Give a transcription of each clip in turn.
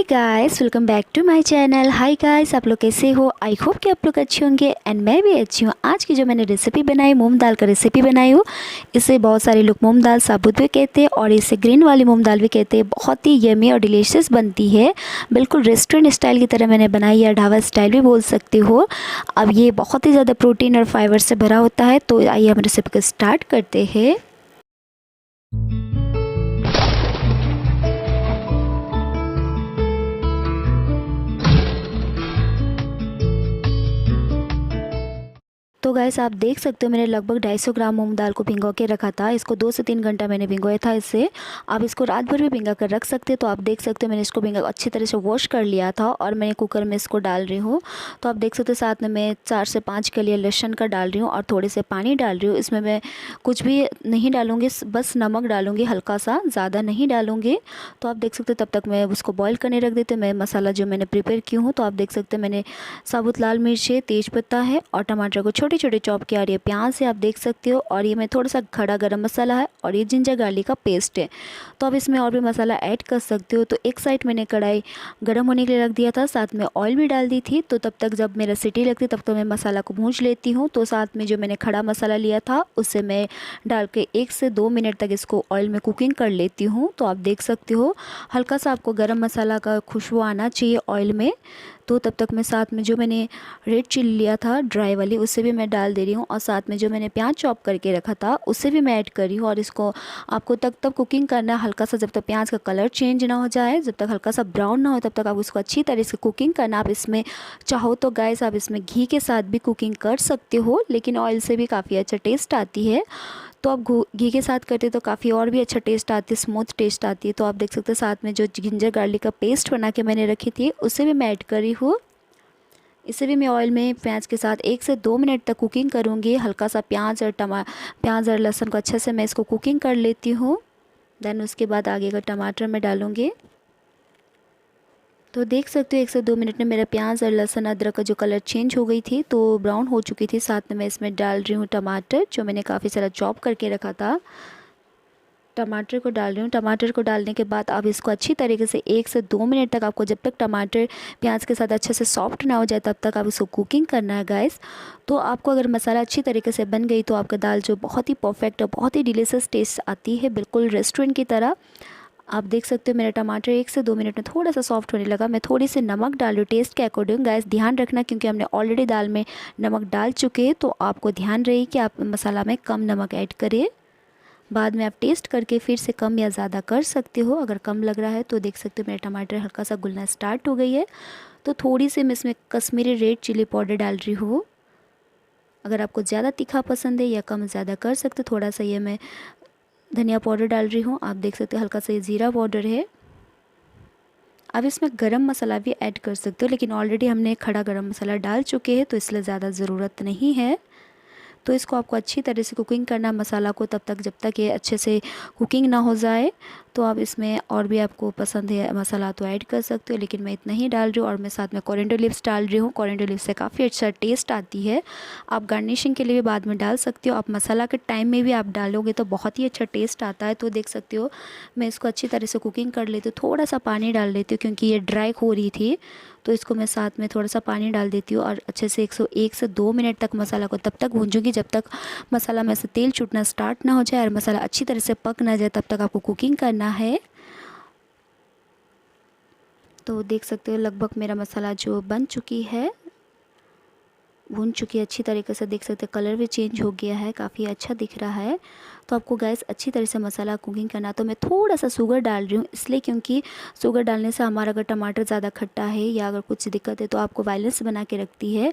Hey guys, welcome back to my channel. Hi guys, आप लोग कैसे हो? आई होप कि आप लोग अच्छे होंगे एंड मैं भी अच्छी हूँ। आज की जो मैंने रेसिपी बनाई, मूंग दाल का रेसिपी बनाई हूँ। इसे बहुत सारे लोग मूंग दाल साबुत भी कहते हैं और इसे ग्रीन वाली मूंग दाल भी कहते हैं। बहुत ही यमी और डिलीशियस बनती है, बिल्कुल रेस्टोरेंट स्टाइल की तरह मैंने बनाई, या ढाबा स्टाइल भी बोल सकते हो। अब ये बहुत ही ज़्यादा प्रोटीन और फाइबर से भरा होता है। तो आइए हम रेसिपी को स्टार्ट करते हैं। तो गाइस, आप देख सकते हो मैंने लगभग 250 ग्राम मूंग दाल को भिगो के रखा था। इसको 2 से 3 घंटा मैंने भिगोया था। इससे आप इसको रात भर भी भिंगा कर रख सकते हो। तो आप देख सकते हो मैंने इसको भिंगा अच्छी तरह से वॉश कर लिया था और मैंने कुकर में इसको डाल रही हूँ। तो आप देख सकते हो साथ में मैं 4 से 5 कलियां लहसुन का डाल रही हूँ और थोड़े से पानी डाल रही हूँ। इसमें मैं कुछ भी नहीं डालूँगी, बस नमक डालूँगी हल्का सा, ज़्यादा नहीं डालूँगी। तो आप देख सकते हो तब तक मैं उसको बॉईल करने रख देती हूँ। मैं मसाला जो मैंने प्रिपेयर की हूँ, तो आप देख सकते हो मैंने साबुत लाल मिर्च है, तेज़पत्ता है और टमाटर को छोटे छोटे चॉप किया। ये प्याज है, आप देख सकते हो। और ये मैं थोड़ा सा खड़ा गरम मसाला है और ये जिंजर गार्लिक का पेस्ट है। तो अब इसमें और भी मसाला ऐड कर सकते हो। तो एक साइड मैंने कढ़ाई गर्म होने के लिए रख दिया था, साथ में ऑयल भी डाल दी थी। तो तब तक जब मेरा सीटी लगती तब तो मैं मसाला को भूंज लेती हूँ। तो साथ में जो मैंने खड़ा मसाला लिया था उससे मैं डाल के 1 से 2 मिनट तक इसको ऑयल में कुकिंग कर लेती हूँ। तो आप देख सकते हो हल्का सा आपको गरम मसाला का खुशबू आना चाहिए ऑयल में। तो तब तक मैं साथ में जो मैंने रेड चिल्ली लिया था ड्राई वाली, उससे भी मैं डाल दे रही हूँ। और साथ में जो मैंने प्याज चॉप करके रखा था उससे भी मैं ऐड कर रही हूँ। और इसको आपको तब कुकिंग करना है हल्का सा, जब तक प्याज का कलर चेंज ना हो जाए, जब तक हल्का सा ब्राउन ना हो तब तक आप उसको अच्छी तरह से कुकिंग करना। आप इसमें चाहो तो गाइस आप इसमें घी के साथ भी कुकिंग कर सकते हो, लेकिन ऑयल से भी काफ़ी अच्छा टेस्ट आती है। तो आप घी के साथ करते तो काफ़ी और भी अच्छा टेस्ट आती है, स्मूथ टेस्ट आती है। तो आप देख सकते हैं साथ में जो जिंजर गार्लिक का पेस्ट बना के मैंने रखी थी उसे भी मैं ऐड करी हूँ। इसे भी मैं ऑयल में प्याज के साथ 1 से 2 मिनट तक कुकिंग करूँगी। हल्का सा प्याज और लहसुन को अच्छे से मैं इसको कुकिंग कर लेती हूँ। देन उसके बाद आगे का टमाटर मैं डालूँगी। तो देख सकते हो 1 से 2 मिनट में मेरा प्याज और लहसुन अदरक का जो कलर चेंज हो गई थी, तो ब्राउन हो चुकी थी। साथ में मैं इसमें डाल रही हूँ टमाटर, जो मैंने काफ़ी सारा चॉप करके रखा था। टमाटर को डाल रही हूँ। टमाटर को डालने के बाद आप इसको अच्छी तरीके से 1 से 2 मिनट तक, आपको जब तक टमाटर प्याज के साथ अच्छे से सॉफ्ट ना हो जाए तब तक आप इसको कुकिंग करना है गाइस। तो आपको अगर मसाला अच्छी तरीके से बन गई तो आपका दाल जो बहुत ही परफेक्ट और बहुत ही डिलीशियस टेस्ट आती है, बिल्कुल रेस्टोरेंट की तरह। आप देख सकते हो मेरा टमाटर 1 से 2 मिनट में थोड़ा सा सॉफ्ट होने लगा। मैं थोड़ी सी नमक डाल रही हूँ टेस्ट के अकॉर्डिंग। गैस ध्यान रखना, क्योंकि हमने ऑलरेडी दाल में नमक डाल चुके हैं, तो आपको ध्यान रहे कि आप मसाला में कम नमक ऐड करें। बाद में आप टेस्ट करके फिर से कम या ज़्यादा कर सकते हो। अगर कम लग रहा है तो देख सकते हो मेरा टमाटर हल्का सा घुलना स्टार्ट हो गई है। तो थोड़ी सी मैं इसमें कश्मीरी रेड चिली पाउडर डाल रही हूँ। अगर आपको ज़्यादा तीखा पसंद है या कम ज़्यादा कर सकते, थोड़ा सा ये मैं धनिया पाउडर डाल रही हूँ। आप देख सकते हो हल्का सा ये ज़ीरा पाउडर है। अब इसमें गरम मसाला भी ऐड कर सकते हो, लेकिन ऑलरेडी हमने खड़ा गरम मसाला डाल चुके हैं तो इसलिए ज़्यादा ज़रूरत नहीं है। तो इसको आपको अच्छी तरह से कुकिंग करना मसाला को, तब तक जब तक ये अच्छे से कुकिंग ना हो जाए। तो आप इसमें और भी आपको पसंद है मसाला तो ऐड कर सकते हो, लेकिन मैं इतना ही डाल रही हूँ। और मैं साथ में कोरिएंडर लीव्स डाल रही हूँ। कोरिएंडर लीव्स से काफ़ी अच्छा टेस्ट आती है। आप गार्निशिंग के लिए भी बाद में डाल सकते हो। आप मसाला के टाइम में भी आप डालोगे तो बहुत ही अच्छा टेस्ट आता है। तो देख सकते हो मैं इसको अच्छी तरह से कुकिंग कर लेती हूँ। थोड़ा सा पानी डाल देती हूँ क्योंकि ये ड्राई हो रही थी, तो इसको मैं साथ में थोड़ा सा पानी डाल देती हूँ और अच्छे से 1 से 2 मिनट तक मसाला को तब तक भूंजूंगी जब तक मसाला में से तेल छूटना स्टार्ट ना हो जाए और मसाला अच्छी तरह से पक ना जाए, तब तक आपको कुकिंग करना है। तो देख सकते हो लगभग मेरा मसाला जो बन चुकी है, भून चुकी है अच्छी तरीके से। देख सकते हैं कलर भी चेंज हो गया है, काफ़ी अच्छा दिख रहा है। तो आपको गैस अच्छी तरह से मसाला कुकिंग करना। तो मैं थोड़ा सा शुगर डाल रही हूँ, इसलिए क्योंकि शुगर डालने से हमारा अगर टमाटर ज़्यादा खट्टा है या अगर कुछ दिक्कत है तो आपको बैलेंस बना के रखती है।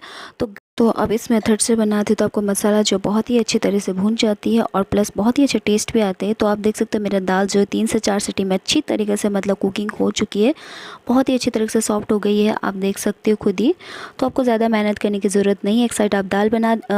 तो अब इस मेथड से बनाते तो आपको मसाला जो बहुत ही अच्छी तरह से भून जाती है और प्लस बहुत ही अच्छे टेस्ट भी आते हैं। तो आप देख सकते हैं मेरा दाल जो 3 से 4 सीटी में अच्छी तरीके से मतलब कुकिंग हो चुकी है, बहुत ही अच्छी तरीके से सॉफ्ट हो गई है, आप देख सकते हो खुद ही। तो आपको ज़्यादा मेहनत करने की ज़रूरत नहीं है। एक साइड आप दाल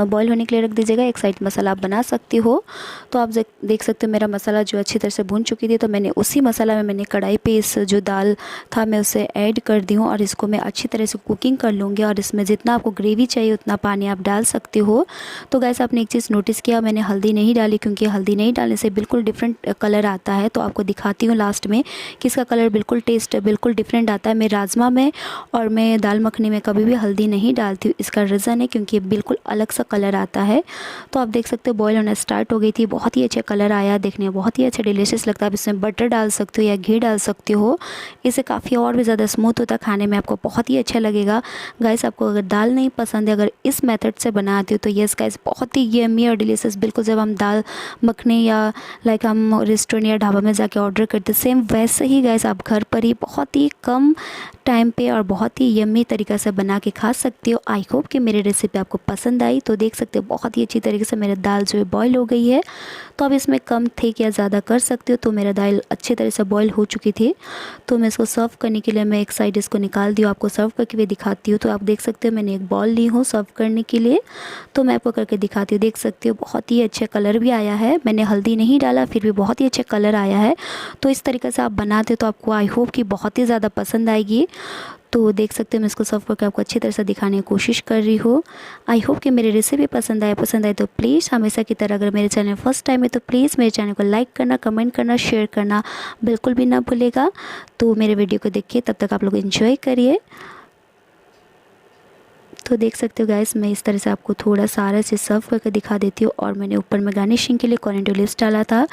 बॉईल होने के लिए रख दीजिएगा, एक साइड मसाला आप बना सकते हो। तो आप देख सकते हो मेरा मसाला जो अच्छी तरह से भून चुकी थी, तो मैंने उसी मसाला में मैंने कढ़ाई पे इस जो दाल था मैं उसे ऐड कर दी हूँ और इसको मैं अच्छी तरह से कुकिंग कर लूँगी। और इसमें जितना आपको ग्रेवी चाहिए उतना जितना पानी आप डाल सकते हो। तो गाइस आपने एक चीज़ नोटिस किया, मैंने हल्दी नहीं डाली क्योंकि हल्दी नहीं डालने से बिल्कुल डिफरेंट कलर आता है। तो आपको दिखाती हूँ लास्ट में कि इसका कलर बिल्कुल टेस्ट बिल्कुल डिफरेंट आता है। मैं राजमा में और मैं दाल मखनी में कभी भी हल्दी नहीं डालती हूँ। इसका रीज़न है क्योंकि बिल्कुल अलग सा कलर आता है। तो आप देख सकते हो बॉईल होना स्टार्ट हो गई थी, बहुत ही अच्छा कलर आया, देखने में बहुत ही अच्छा डिलीशियस लगता है। आप इसमें बटर डाल सकते हो या घी डाल सकते हो, इससे काफ़ी और भी ज़्यादा स्मूथ होता है, खाने में आपको बहुत ही अच्छा लगेगा। गाइस आपको अगर दाल नहीं पसंद है, अगर इस मेथड से बनाती हो तो यस गाइस बहुत ही यम्मी और डिलीशियस, बिल्कुल जब हम दाल मखनी या लाइक हम रेस्टोरेंट या ढाबा में जाके ऑर्डर करते सेम वैसे ही गाइस आप घर पर ही बहुत ही कम टाइम पे और बहुत ही यम्मी तरीक़े से बना के खा सकते हो। आई होप कि मेरी रेसिपी आपको पसंद आई। तो देख सकते हो बहुत ही अच्छी तरीके से मेरी दाल जो है बॉईल हो गई है। तो अब इसमें कम थिक या ज़्यादा कर सकते हो। तो मेरा दाल अच्छी तरह से बॉईल हो चुकी थी। तो मैं इसको सर्व करने के लिए मैं एक साइड इसको निकाल दी हूँ, आपको सर्व करके भी दिखाती हूँ। तो आप देख सकते हो मैंने एक बॉल ली हूँ सर्व करने के लिए, तो मैं आपको करके दिखाती हूँ। देख सकते हो बहुत ही अच्छा कलर भी आया है, मैंने हल्दी नहीं डाला फिर भी बहुत ही अच्छा कलर आया है। तो इस तरीके से आप बनाते हो तो आपको आई होप कि बहुत ही ज़्यादा पसंद आएगी। तो देख सकते हो मैं इसको सर्व करके आपको अच्छी तरह से दिखाने की कोशिश कर रही हूँ। आई होप कि मेरी रेसिपी पसंद आए तो प्लीज़ हमेशा की तरह अगर मेरे चैनल फर्स्ट टाइम है तो प्लीज़ मेरे चैनल को लाइक करना, कमेंट करना, शेयर करना बिल्कुल भी ना भूलेगा। तो मेरे वीडियो को देखिए, तब तक आप लोग एंजॉय करिए। तो देख सकते हो गाइस मैं इस तरह से आपको थोड़ा सारा चीज़ सर्व करके दिखा देती हूँ, और मैंने ऊपर में गार्निशिंग के लिए कॉर्नटो लीव्स डाला था।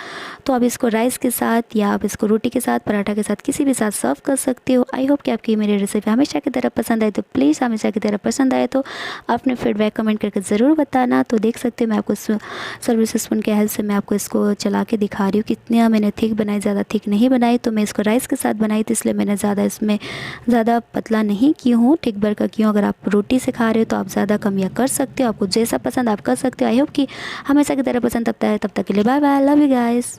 तो आप इसको राइस के साथ या आप इसको रोटी के साथ, पराठा के साथ, किसी भी साथ सर्व कर सकते हो। आई होप कि आपकी मेरी रेसिपी हमेशा की तरह पसंद आए। तो प्लीज़ हमेशा की तरह पसंद आए तो अपने फीडबैक कमेंट करके ज़रूर बताना। तो देख सकते हो मैं आपको सर्विस स्पून के हेल्प से मैं आपको इसको चला के दिखा रही हूँ कितना मैंने थिक बनाई, ज़्यादा थिक नहीं बनाई। तो मैं इसको राइस के साथ बनाई थी इसलिए मैंने ज़्यादा पतला नहीं की हूँ, थिक भर का की हूँ। अगर आप रोटी से खा रहे हो तो आप ज़्यादा कम या कर सकते हो, आपको जैसा पसंद आप कर सकते हो। आई होप कि हमेशा की तरह पसंद तब तक के लिए bye bye, love you guys.